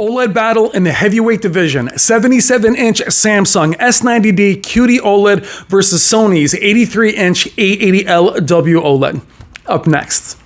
OLED battle in the heavyweight division, 77-inch Samsung S90D QD-OLED versus Sony's 83-inch A80L WOLED. Up next.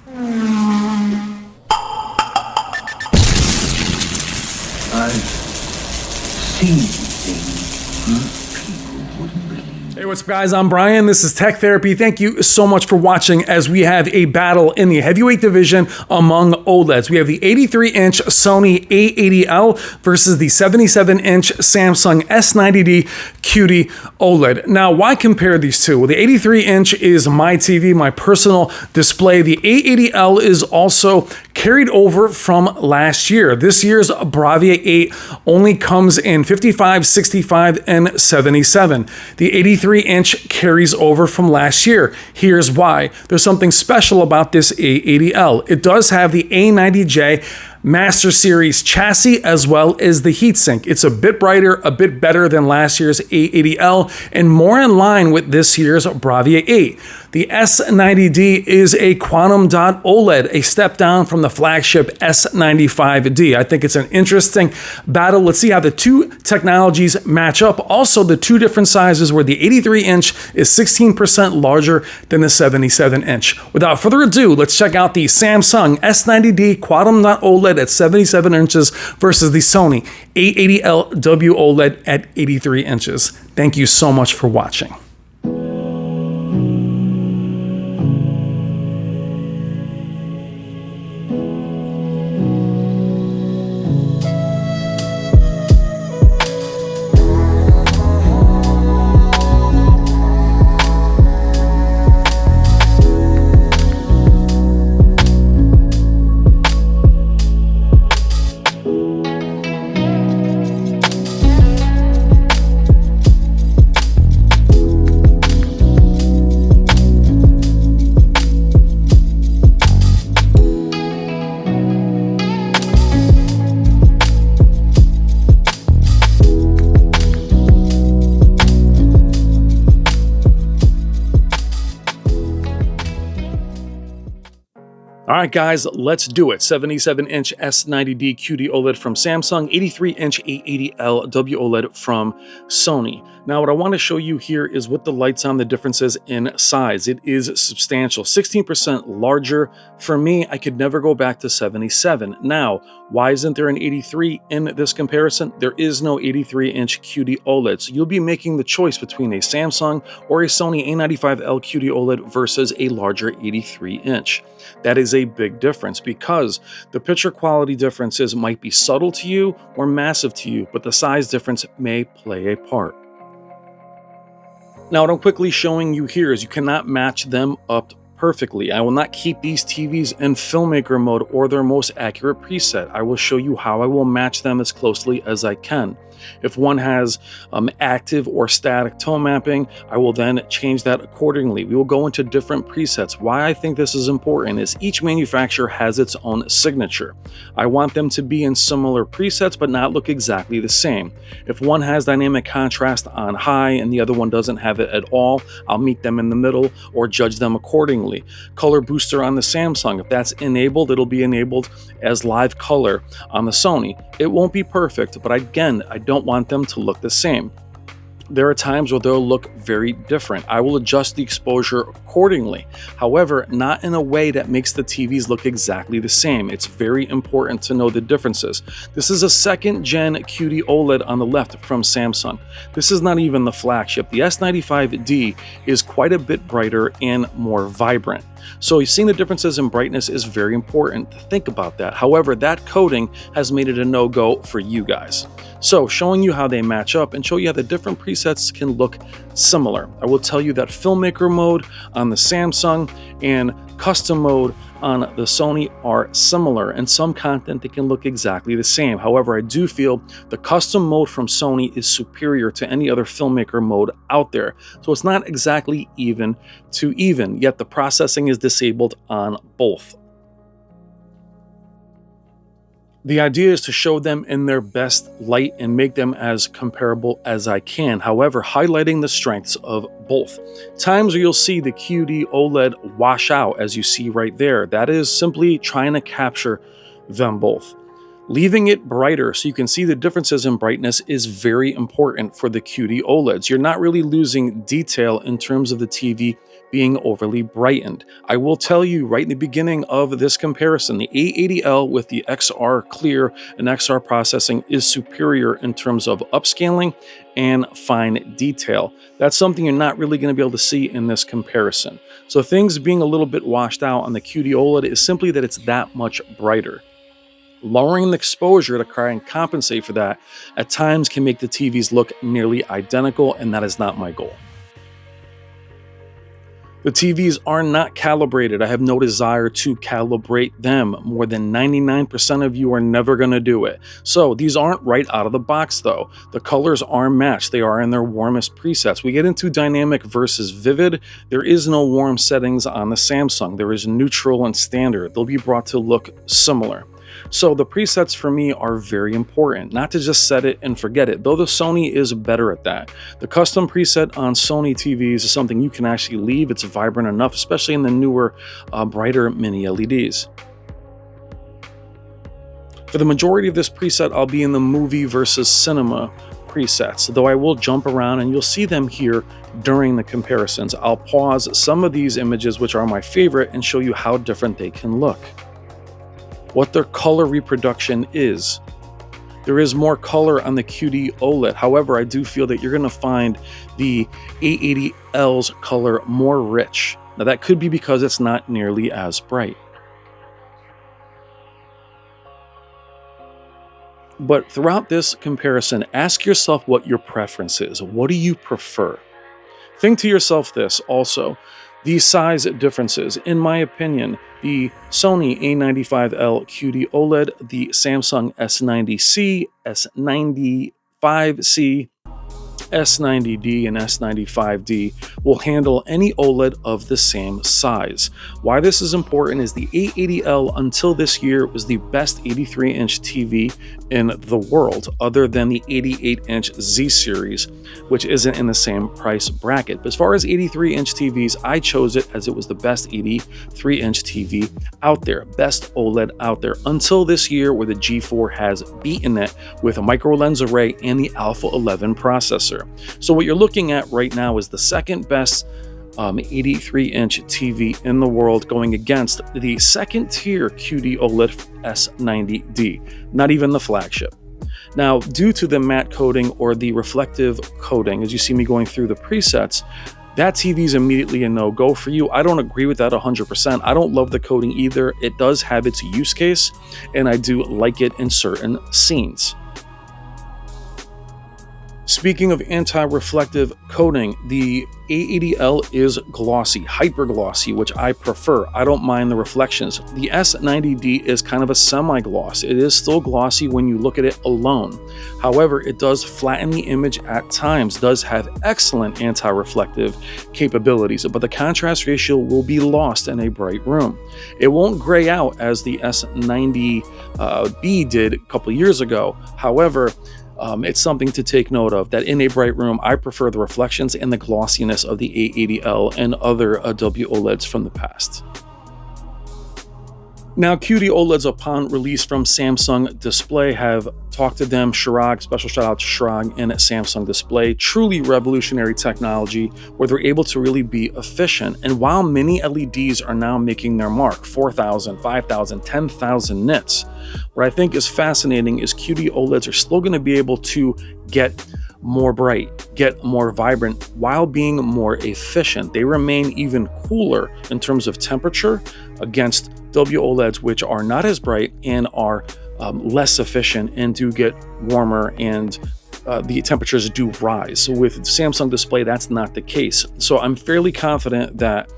I've seen things people wouldn't believe. Hey, what's up, guys? I'm Brian. This is Tech Therapy. Thank you so much for watching as we have a battle in the heavyweight division among OLEDs. We have the 83-inch Sony A80L versus the 77-inch Samsung S90D QD-OLED. Now, why compare these two? Well, the 83-inch is my TV, my personal display. The A80L is also carried over from last year. This year's Bravia 8 only comes in 55, 65, and 77. The 83-inch carries over from last year. Here's why. There's something special about this A80L. It does have the A90J Master Series chassis as well as the heatsink. It's a bit brighter, a bit better than last year's A80L, and more in line with this year's Bravia 8. The S90D is a quantum dot OLED, a step down from the flagship S95D. I think it's an interesting battle. Let's see how the two technologies match up. Also, the two different sizes where the 83-inch is 16% larger than the 77-inch. Without further ado, let's check out the Samsung S90D quantum dot OLED at 77 inches versus the Sony A80L WOLED at 83 inches. Thank you so much for watching. All right, guys, let's do it. 77-inch S90D QD-OLED from Samsung, 83-inch A80L WOLED from Sony. Now, what I want to show you here is with the lights on, the differences in size. It is substantial, 16% larger. For me, I could never go back to 77. Now, why isn't there an 83 in this comparison? There is no 83-inch QD-OLED, so you'll be making the choice between a Samsung or a Sony A95L QD-OLED versus a larger 83-inch. That is a big difference because the picture quality differences might be subtle to you or massive to you, but the size difference may play a part. Now, what I'm quickly showing you here is you cannot match them up perfectly. I will not keep these TVs in filmmaker mode or their most accurate preset. I will show you how I will match them as closely as I can. If one has active or static tone mapping, I will then change that accordingly. We will go into different presets. Why I think this is important is each manufacturer has its own signature. I want them to be in similar presets but not look exactly the same. If one has dynamic contrast on high and the other one doesn't have it at all, I'll meet them in the middle or judge them accordingly. Color booster on the Samsung, if that's enabled, it'll be enabled as live color on the Sony. It won't be perfect, but again, I don't want them to look the same. There are times where they'll look very different. I will adjust the exposure accordingly. However, not in a way that makes the TVs look exactly the same. It's very important to know the differences. This is a second gen QD OLED on the left from Samsung. This is not even the flagship. The S95D is quite a bit brighter and more vibrant. So seeing the differences in brightness is very important to think about that. However, that coding has made it a no-go for you guys. So showing you how they match up and show you how the different presets can look similar. I will tell you that filmmaker mode on the Samsung and custom mode on the Sony are similar, and some content that can look exactly the same. However, I do feel the custom mode from Sony is superior to any other filmmaker mode out there. So it's not exactly even to even, yet the processing is disabled on both. The idea is to show them in their best light and make them as comparable as I can, however, highlighting the strengths of both. Times where you'll see the QD OLED wash out, as you see right there, that is simply trying to capture them both. Leaving it brighter so you can see the differences in brightness is very important for the QD-OLEDs. You're not really losing detail in terms of the TV being overly brightened. I will tell you right in the beginning of this comparison, the A80L with the XR clear and XR processing is superior in terms of upscaling and fine detail. That's something you're not really going to be able to see in this comparison. So things being a little bit washed out on the QD-OLED is simply that it's that much brighter. Lowering the exposure to try and compensate for that at times can make the TVs look nearly identical, and that is not my goal. The TVs are not calibrated. I have no desire to calibrate them. More than 99% of you are never going to do it. So these aren't right out of the box though. The colors are matched. They are in their warmest presets. We get into dynamic versus vivid. There is no warm settings on the Samsung. There is neutral and standard. They'll be brought to look similar. So the presets for me are very important, not to just set it and forget it, though the Sony is better at that. The custom preset on Sony TVs is something you can actually leave. It's vibrant enough, especially in the newer, brighter mini LEDs. For the majority of this preset, I'll be in the movie versus cinema presets, though I will jump around and you'll see them here during the comparisons. I'll pause some of these images, which are my favorite, and show you how different they can look. What their color reproduction is. There is more color on the QD-OLED. However, I do feel that you're going to find the A80L's color more rich. Now that could be because it's not nearly as bright. But throughout this comparison, ask yourself what your preference is. What do you prefer? Think to yourself this also. These size differences, in my opinion, the Sony A95L QD-OLED, the Samsung S90C, S95C, S90D, and S95D will handle any OLED of the same size. Why this is important is the A80L until this year was the best 83-inch TV in the world, other than the 88-inch Z series, which isn't in the same price bracket. But as far as 83-inch TVs, I chose it as it was the best 83-inch TV out there, best OLED out there, until this year where the G4 has beaten it with a micro lens array and the Alpha 11 processor. So what you're looking at right now is the second best 83-inch TV in the world going against the second tier QD-OLED S90D, not even the flagship. Now, due to the matte coating or the reflective coating, as you see me going through the presets, that TV is immediately a no-go for you. I don't agree with that 100%. I don't love the coating either. It does have its use case, and I do like it in certain scenes. Speaking of anti-reflective coating, the A80L is glossy, hyper glossy, which I prefer. I don't mind the reflections. The S90D is kind of a semi-gloss. It is still glossy when you look at it alone. However, it does flatten the image at times, does have excellent anti-reflective capabilities, but the contrast ratio will be lost in a bright room. It won't gray out as the S90B did a couple years ago. However, it's something to take note of, that in a bright room, I prefer the reflections and the glossiness of the A80L and other WOLEDs from the past. Now, QD-OLEDs upon release from Samsung Display have talked to them. Chirag, special shout out to Chirag and Samsung Display. Truly revolutionary technology where they're able to really be efficient. And while mini LEDs are now making their mark, 4,000, 5,000, 10,000 nits, what I think is fascinating is QD-OLEDs are still going to be able to get more bright, get more vibrant while being more efficient. They remain even cooler in terms of temperature against WOLEDs, which are not as bright and are less efficient and do get warmer, and the temperatures do rise. So with Samsung Display, that's not the case. So I'm fairly confident that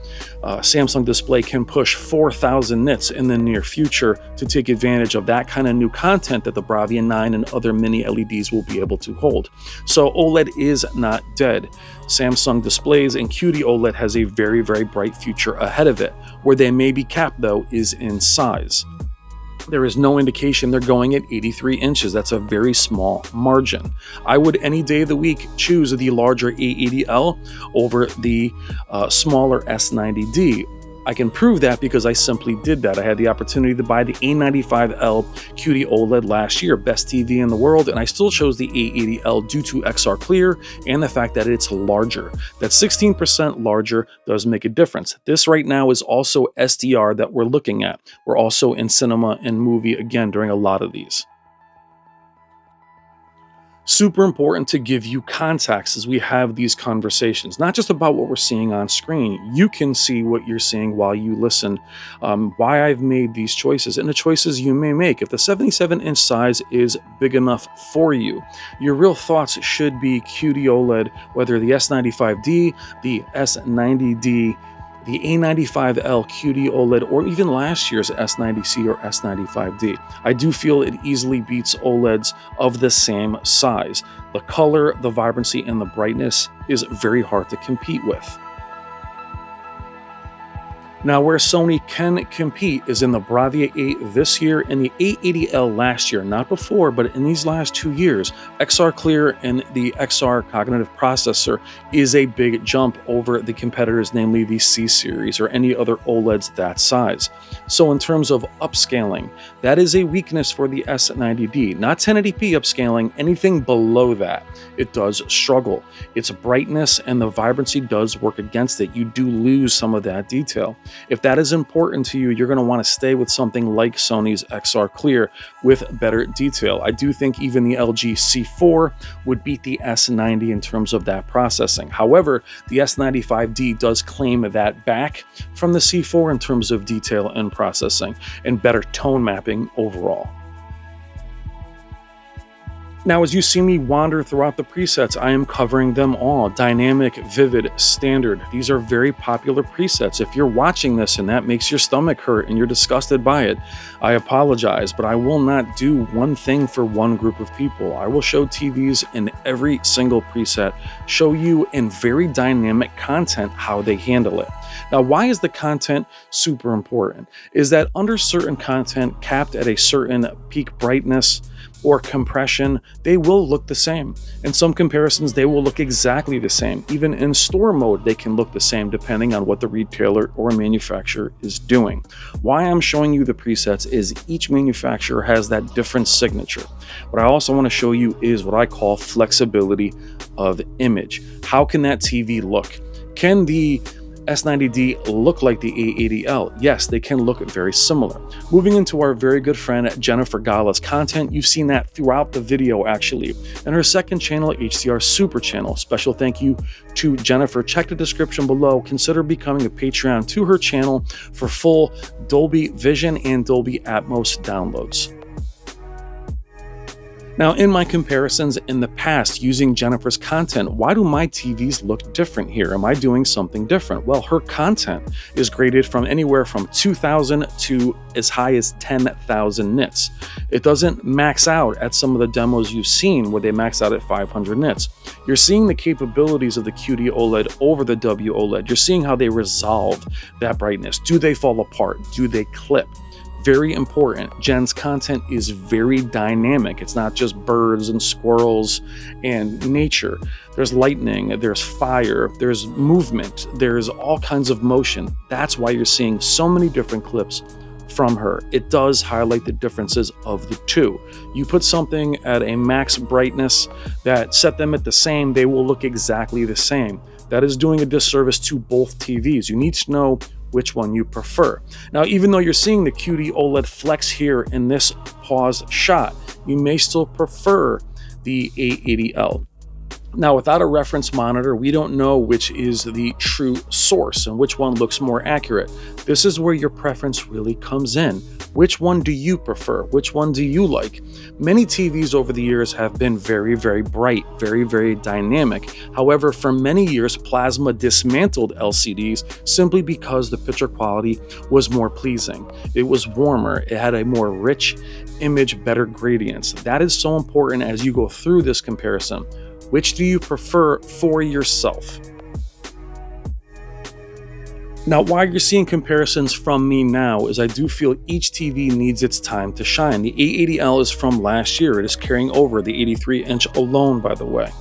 Samsung Display can push 4,000 nits in the near future to take advantage of that kind of new content that the Bravia 9 and other mini LEDs will be able to hold. So OLED is not dead. Samsung Displays and QD-OLED has a very, very bright future ahead of it. Where they may be capped, though, is in size. There is no indication they're going at 83 inches. That's a very small margin. I would any day of the week choose the larger A80L over the smaller S90D. I can prove that because I simply did that. I had the opportunity to buy the A95L QD-OLED last year, best TV in the world, and I still chose the A80L due to XR Clear and the fact that it's larger. That 16% larger does make a difference. This right now is also SDR that we're looking at. We're also in cinema and movie again during a lot of these. Super important to give you context as we have these conversations, not just about what we're seeing on screen. You can see what you're seeing while you listen, why I've made these choices and the choices you may make. If the 77-inch size is big enough for you, your real thoughts should be QD OLED, whether the S95D, the S90D, the A95L QD OLED, or even last year's S90C or S95D. I do feel it easily beats OLEDs of the same size. The color, the vibrancy, and the brightness is very hard to compete with. Now, where Sony can compete is in the Bravia 8 this year and the A80L last year, not before, but in these last 2 years. XR Clear and the XR cognitive processor is a big jump over the competitors, namely the C series or any other OLEDs that size. So in terms of upscaling, that is a weakness for the S90D. Not 1080p upscaling, anything below that, it does struggle. Its brightness and the vibrancy does work against it. You do lose some of that detail. If that is important to you, you're going to want to stay with something like Sony's XR Clear with better detail. I do think even the LG C4 would beat the S90 in terms of that processing. However, the S95D does claim that back from the C4 in terms of detail and processing and better tone mapping overall. Now, as you see me wander throughout the presets, I am covering them all. Dynamic, vivid, standard. These are very popular presets. If you're watching this and that makes your stomach hurt and you're disgusted by it, I apologize, but I will not do one thing for one group of people. I will show TVs in every single preset, show you in very dynamic content how they handle it. Now, why is the content super important? Is that under certain content capped at a certain peak brightness or compression, they will look the same. In some comparisons, they will look exactly the same. Even in store mode, they can look the same depending on what the retailer or manufacturer is doing. Why I'm showing you the presets is each manufacturer has that different signature. What I also want to show you is what I call flexibility of image. How can that TV look? Can the S90D look like the A80L? Yes, they can look very similar. Moving into our very good friend Jennifer Gala's content, you've seen that throughout the video actually. And her second channel, HDR Super Channel. Special thank you to Jennifer. Check the description below. Consider becoming a Patreon to her channel for full Dolby Vision and Dolby Atmos downloads. Now, in my comparisons in the past using Jennifer's content, why do my TVs look different here? Am I doing something different? Well, her content is graded from anywhere from 2,000 to as high as 10,000 nits. It doesn't max out at some of the demos you've seen where they max out at 500 nits. You're seeing the capabilities of the QD OLED over the WOLED. You're seeing how they resolve that brightness. Do they fall apart? Do they clip? Very important. Jen's content is very dynamic. It's not just birds and squirrels and nature. There's lightning, there's fire, there's movement, there's all kinds of motion. That's why you're seeing so many different clips from her. It does highlight the differences of the two. You put something at a max brightness that set them at the same, they will look exactly the same. That is doing a disservice to both TVs. You need to know which one you prefer. Now, even though you're seeing the QD OLED flex here in this pause shot, you may still prefer the A80L. Now, without a reference monitor, we don't know which is the true source and which one looks more accurate. This is where your preference really comes in. Which one do you prefer? Which one do you like? Many TVs over the years have been very, very bright, very, very dynamic. However, for many years, plasma dismantled LCDs simply because the picture quality was more pleasing. It was warmer. It had a more rich image, better gradients. That is so important as you go through this comparison. Which do you prefer for yourself? Now, why you're seeing comparisons from me now is I do feel each TV needs its time to shine. The A80L is from last year. It is carrying over the 83-inch alone, by the way.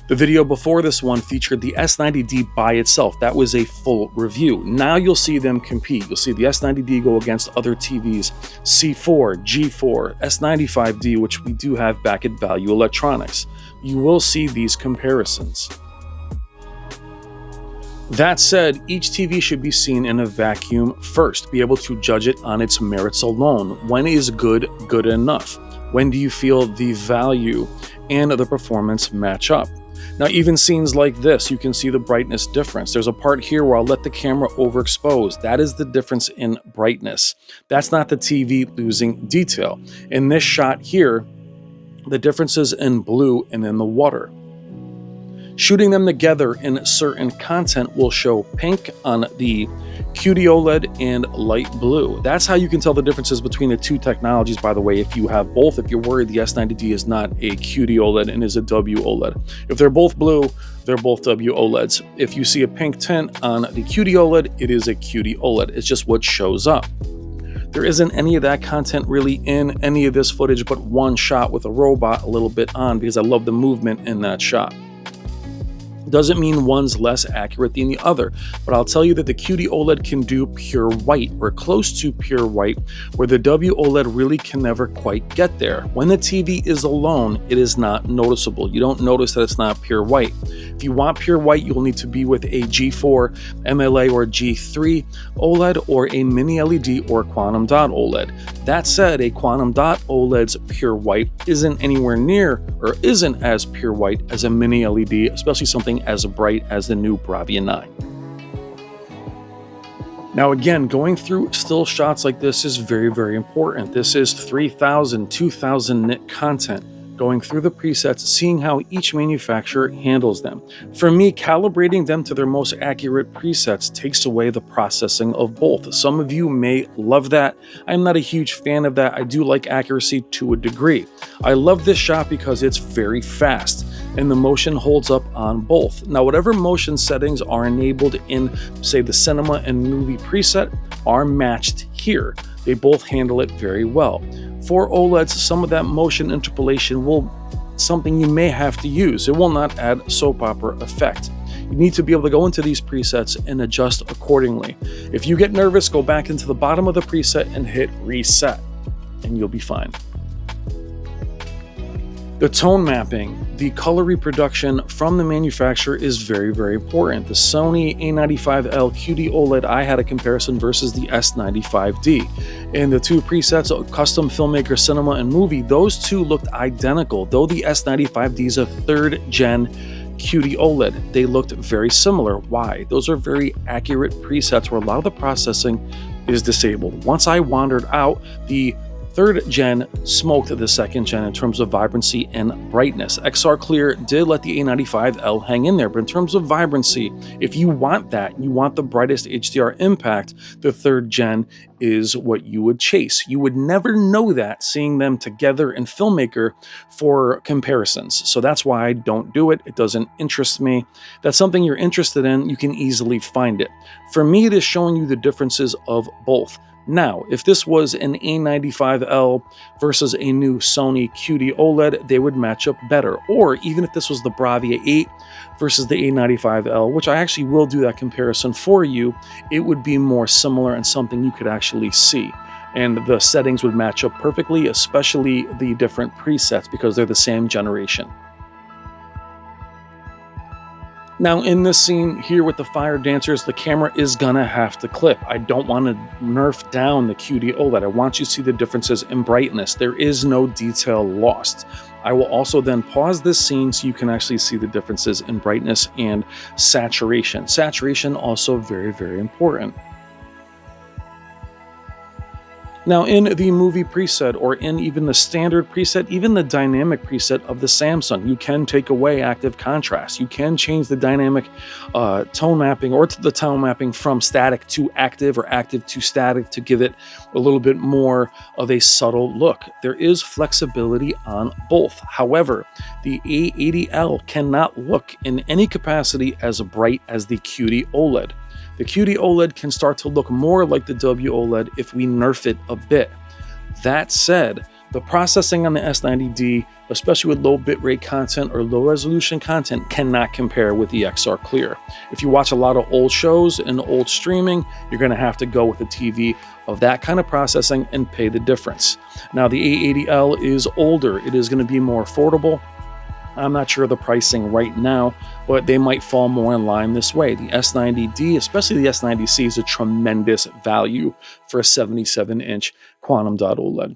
The video before this one featured the S90D by itself. That was a full review. Now you'll see them compete. You'll see the S90D go against other TVs, C4, G4, S95D, which we do have back at Value Electronics. You will see these comparisons. That said, each TV should be seen in a vacuum first. Be able to judge it on its merits alone. When is good good enough? When do you feel the value and the performance match up? Now, even scenes like this, you can see the brightness difference. There's a part here where I'll let the camera overexpose. That is the difference in brightness. That's not the TV losing detail. In this shot here, the differences in blue and in the water. Shooting them together in certain content will show pink on the QD-OLED and light blue. That's how you can tell the differences between the two technologies, by the way, if you have both. If you're worried the S90D is not a QD-OLED and is a WOLED. If they're both blue, they're both WOLEDs. If you see a pink tint on the QD-OLED, it is a QD-OLED. It's just what shows up. There isn't any of that content really in any of this footage, but one shot with a robot a little bit on, because I love the movement in that shot. Doesn't mean one's less accurate than the other, but I'll tell you that the QD-OLED can do pure white, or close to pure white, where the WOLED really can never quite get there. When the TV is alone, it is not noticeable. You don't notice that it's not pure white. If you want pure white, you'll need to be with a G4, MLA, or G3 OLED, or a mini LED or quantum dot OLED. That said, a quantum dot OLED's pure white isn't anywhere near, or isn't as pure white as a mini LED, especially something as bright as the new Bravia 9. Now again, going through still shots like this is very, very important. This is 3000, 2000 nit content. Going through the presets, seeing how each manufacturer handles them. For me, calibrating them to their most accurate presets takes away the processing of both. Some of you may love that. I'm not a huge fan of that. I do like accuracy to a degree. I love this shot because it's very fast and the motion holds up on both. Now, whatever motion settings are enabled in, say, the cinema and movie preset are matched here. They both handle it very well. For OLEDs, some of that motion interpolation will something you may have to use. It will not add soap opera effect. You need to be able to go into these presets and adjust accordingly. If you get nervous, go back into the bottom of the preset and hit reset, and you'll be fine. The tone mapping, the color reproduction from the manufacturer is very, very important. The Sony A80L QD-OLED, I had a comparison versus the S95D. In the two presets, custom filmmaker, cinema, and movie, those two looked identical. Though the S95D is a third gen QD-OLED, they looked very similar. Why? Those are very accurate presets where a lot of the processing is disabled. Once I wandered out, the third gen smoked the second gen in terms of vibrancy and brightness. XR Clear did let the A95L hang in there, but in terms of vibrancy, if you want that, you want the brightest HDR impact, the third gen is what you would chase. You would never know that seeing them together in Filmmaker for comparisons. So that's why I don't do it. It doesn't interest me. That's something you're interested in, you can easily find it. For me, it is showing you the differences of both. Now, if this was an A95L versus a new Sony QD-OLED, they would match up better. Or even if this was the Bravia 8 versus the A95L, which I actually will do that comparison for you, it would be more similar and something you could actually see. And the settings would match up perfectly, especially the different presets, because they're the same generation. Now in this scene here with the fire dancers, the camera is gonna have to clip. I don't want to nerf down the QD-OLED. I want you to see the differences in brightness. There is no detail lost. I will also then pause this scene so you can actually see the differences in brightness and saturation. Saturation also very, very important. Now in the movie preset, or in even the standard preset, even the dynamic preset of the Samsung, you can take away active contrast. You can change the dynamic tone mapping, or the tone mapping from static to active or active to static to give it a little bit more of a subtle look. There is flexibility on both. However, the A80L cannot look in any capacity as bright as the QD-OLED. The QD-OLED can start to look more like the WOLED if we nerf it a bit. That said, The processing on the S90D, especially with low bitrate content or low resolution content, cannot compare with the XR Clear. If you watch a lot of old shows and old streaming, you're going to have to go with a TV of that kind of processing and pay the difference. Now, the A80L is older. It is going to be more affordable. I'm not sure of the pricing right now, but they might fall more in line this way. The S90D, especially the S90C, is a tremendous value for a 77-inch quantum dot OLED.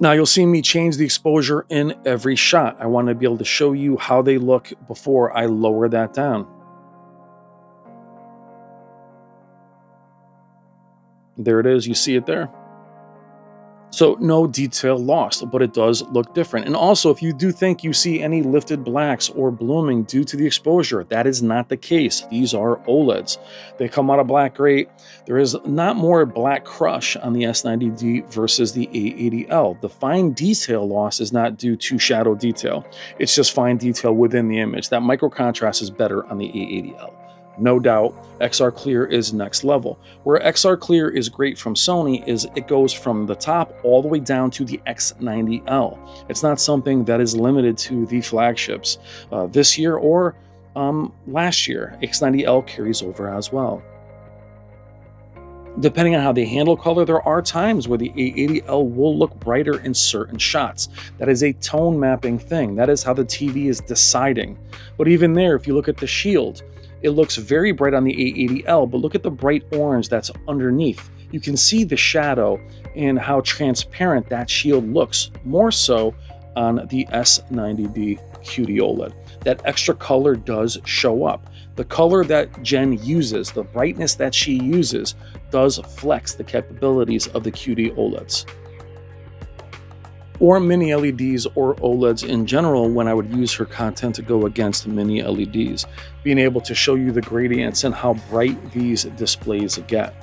Now you'll see me change the exposure in every shot. I want to be able to show you how they look before I lower that down. There it is, you see it there. So no detail lost, but it does look different. And also, if you do think you see any lifted blacks or blooming due to the exposure, that is not the case. These are OLEDs. They come out of black great. There is not more black crush on the S90D versus the A80L. The fine detail loss is not due to shadow detail. It's just fine detail within the image. That micro contrast is better on the A80L. No doubt, XR Clear is next level. Where XR Clear is great from Sony is it goes from the top all the way down to the X90L. It's not something that is limited to the flagships this year or last year. X90L carries over as well. Depending on how they handle color, there are times where the A80L will look brighter in certain shots. That is a tone mapping thing. That is how the TV is deciding. But even there, if you look at the shield, it looks very bright on the A80L, but look at the bright orange that's underneath. You can see the shadow and how transparent that shield looks, more so on the S90D QD-OLED. That extra color does show up. The color that Jen uses, the brightness that she uses, does flex the capabilities of the QD-OLEDs. Or mini LEDs or OLEDs in general when I would use her content to go against mini LEDs, being able to show you the gradients and how bright these displays get.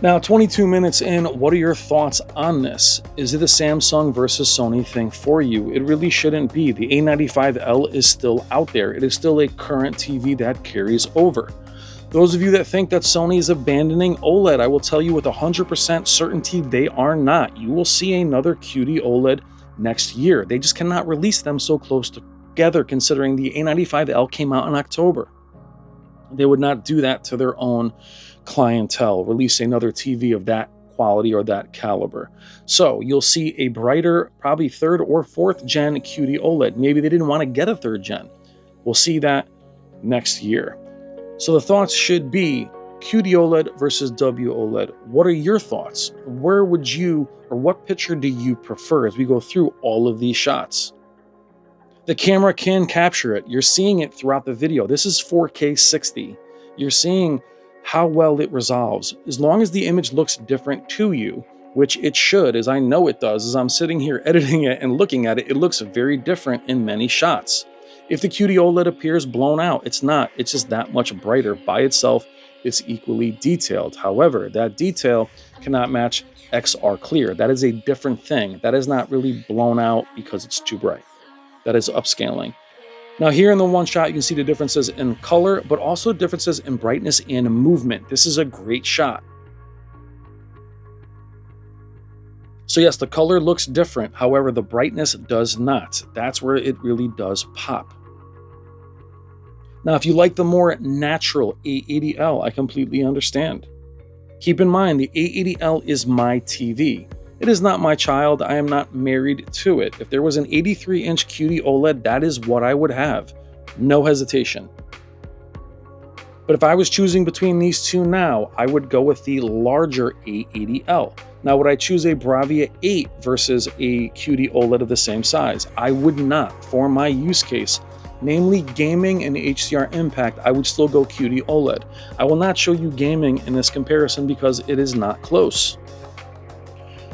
Now, 22 minutes in, what are your thoughts on this? Is it a Samsung versus Sony thing for you? It really shouldn't be. The A95L is still out there. It is still a current TV that carries over. Those of you that think that Sony is abandoning OLED, I will tell you with 100% certainty they are not. You will see another QD OLED next year. They just cannot release them so close together considering the A95L came out in October. They would not do that to their own clientele, release another TV of that quality or that caliber. So you'll see a brighter, probably third or fourth gen QD OLED. Maybe they didn't want to get a third gen. We'll see that next year. So the thoughts should be QD OLED versus WOLED. What are your thoughts? Where would you, or what picture do you prefer as we go through all of these shots? The camera can capture it. You're seeing it throughout the video. This is 4K 60. You're seeing how well it resolves. As long as the image looks different to you, which it should, as I know it does, as I'm sitting here editing it and looking at it, it looks very different in many shots. If the QD OLED appears blown out, it's not. It's just that much brighter by itself. It's equally detailed. However, that detail cannot match XR Clear. That is a different thing. That is not really blown out because it's too bright. That is upscaling. Now here in the one shot, you can see the differences in color, but also differences in brightness and movement. This is a great shot. So yes, the color looks different. However, the brightness does not. That's where it really does pop. Now, if you like the more natural A80L, I completely understand. Keep in mind, the A80L is my TV. It is not my child. I am not married to it. If there was an 83-inch QD OLED, that is what I would have. No hesitation. But if I was choosing between these two now, I would go with the larger A80L. Now, would I choose a Bravia 8 versus a QD OLED of the same size? I would not. For my use case, namely gaming and HDR impact, I would still go QD OLED. I will not show you gaming in this comparison because it is not close.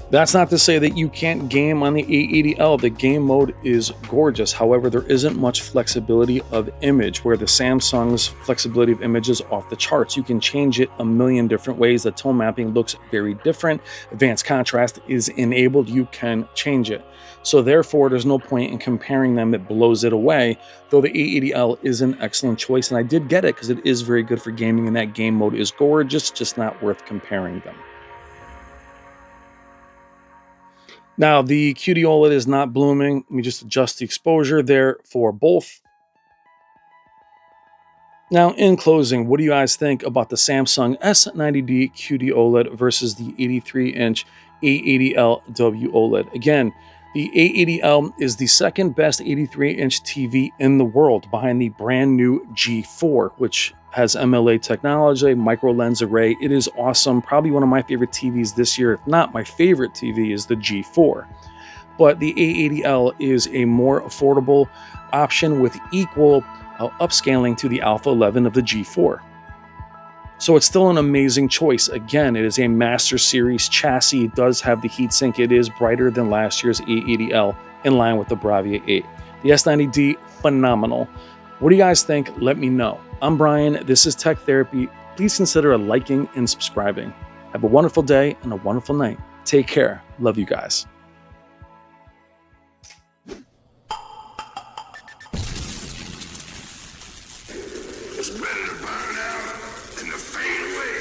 That's not to say that you can't game on the A80L. The game mode is gorgeous. However, there isn't much flexibility of image, where the Samsung's flexibility of image is off the charts. You can change it a million different ways. The tone mapping looks very different. Advanced contrast is enabled. You can change it. So therefore, there's no point in comparing them. It blows it away, though the A80L is an excellent choice. And I did get it because it is very good for gaming, and that game mode is gorgeous, just not worth comparing them. Now, the QD OLED is not blooming. Let me just adjust the exposure there for both. Now, in closing, what do you guys think about the Samsung S90D QD-OLED versus the 83-inch A80L WOLED? Again, the A80L is the second best 83-inch TV in the world, behind the brand new G4, which has MLA technology, micro lens array. It is awesome. Probably one of my favorite TVs this year. If not my favorite TV, is the G4. But the A80L is a more affordable option with equal upscaling to the Alpha 11 of the G4. So it's still an amazing choice. Again, it is a Master Series chassis. It does have the heatsink. It is brighter than last year's A80L, in line with the Bravia 8. The S90D, phenomenal. What do you guys think? Let me know. I'm Brian. This is Tech Therapy. Please consider liking and subscribing. Have a wonderful day and a wonderful night. Take care. Love you guys. It's better to burn out than to fade away.